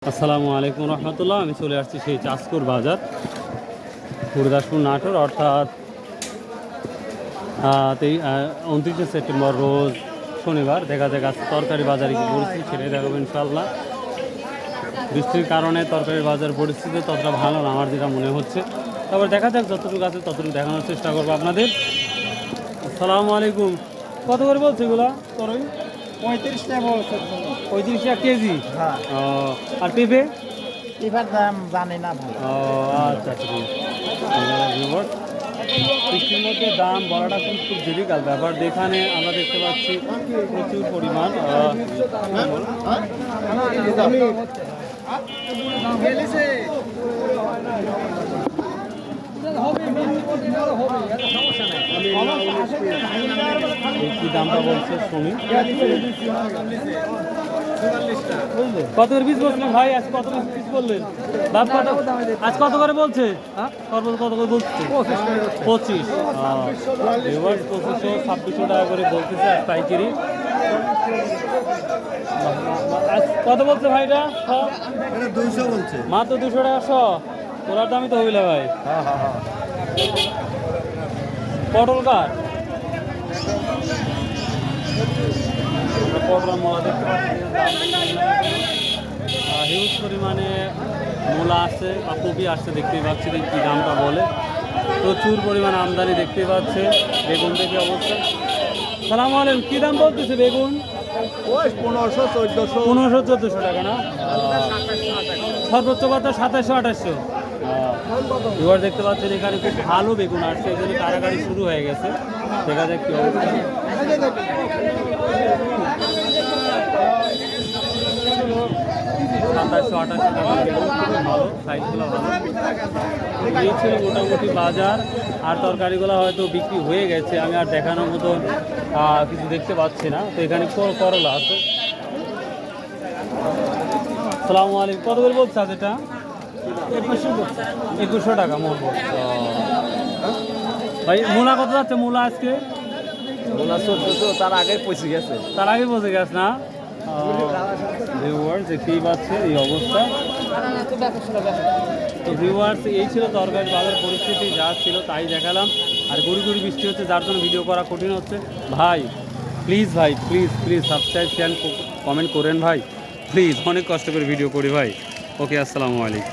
আসসালামু আলাইকুম রহমতুল্লাহ। আমি চলে আসছি সেই চাঁচকুর বাজার, গুরুদাসপুর নাটোর, অর্থাৎ 29শে সেপ্টেম্বর রোজ শনিবার। দেখা যাক আজকে তরকারি বাজারে কি পরিস্থিতি সেটাই দেখাবো ইনশাআল্লাহ। বৃষ্টির কারণে তরকারি বাজার পরিস্থিতি ততটা ভালো না আমার যেটা মনে হচ্ছে, তারপর দেখা যাক যতটুকু আছে ততটুকু দেখানোর চেষ্টা করবো আপনাদের। আসসালামু আলাইকুম। কত করে বলছে এগুলা তরকারি? 35 টাকা বলছে। 35 টাকা কেজি। হ্যাঁ। আর পেঁপে? এবার দাম জানি না ভালো। আচ্ছা আচ্ছা, বৃষ্টির মধ্যে দাম বলাটা কিন্তু খুব ডিফিকাল্ট ব্যাপার। এখানে আমরা দেখতে পাচ্ছি প্রচুর পরিমাণ কি দামটা বলছে শুনি। কত করে পিস বলছিলেন ভাই? আজ কত পিস বললেন? দাম কত আজ কত করে বলছে? কত করে বলছে? 25। 2500-2600 টাকা করে বলতেছে আর পাইকারি। আজ কত বলছে ভাইটা? 200 বলছে। মাত্র 200 টাকা শ। তোলার দামই তো হইলে ভাই। পটল কার? পটল মূলা দেখতে পাচ্ছি, হিউজ পরিমাণে মূলা আসছে বা কপি আসছে দেখতেই পাচ্ছি। কি দামটা বলে, প্রচুর পরিমাণ আমদানি দেখতে পাচ্ছে। বেগুন দেখে অবস্থা। সালাম আলাইকুম। কী দাম বলতেছে বেগুন? 1500-1400 টাকা না? সর্বোচ্চ কত? 2700-2800। এবার দেখতে পাচ্ছেন এখানে খুব ভালো বেগুন আসছে, এখানে কারাগারি শুরু হয়ে গেছে। দেখা যাক কি অবস্থা। 2700-2800 টাকা বেগুন, খুবই ভালো, সাইজগুলো ভালো। এই ছিল মোটামুটি বাজার। আর তরকারিগুলো হয়তো বিক্রি হয়ে গেছে, আমি আর দেখানোর মতো কিছু দেখতে পাচ্ছি না। তো এখানে করলা আছে। আসসালামু আলাইকুম। কত করে বলছে আজ এটা? 2100 টাকা মোট। ভাই মূলা কত যাচ্ছে? মূলা আজকে ওলা 1400, তার আগে পৌঁছে গেছে। তার আগে পৌঁছে গেছে না? ভিউয়ার্স দেখতেই পাচ্ছে এই অবস্থা। তো ভিউয়ার্স এই ছিল তরকারি বাজার পরিস্থিতি, যা ছিল তাই দেখালাম। আর গুড়ি গুড়ি বৃষ্টি হচ্ছে, যার জন্য ভিডিও করা কঠিন হচ্ছে। ভাই প্লিজ, ভাই please please subscribe share comment করেন ভাই প্লিজ। অনেক কষ্ট করে ভিডিও করি ভাই। ওকে, আসসালামু আলাইকুম।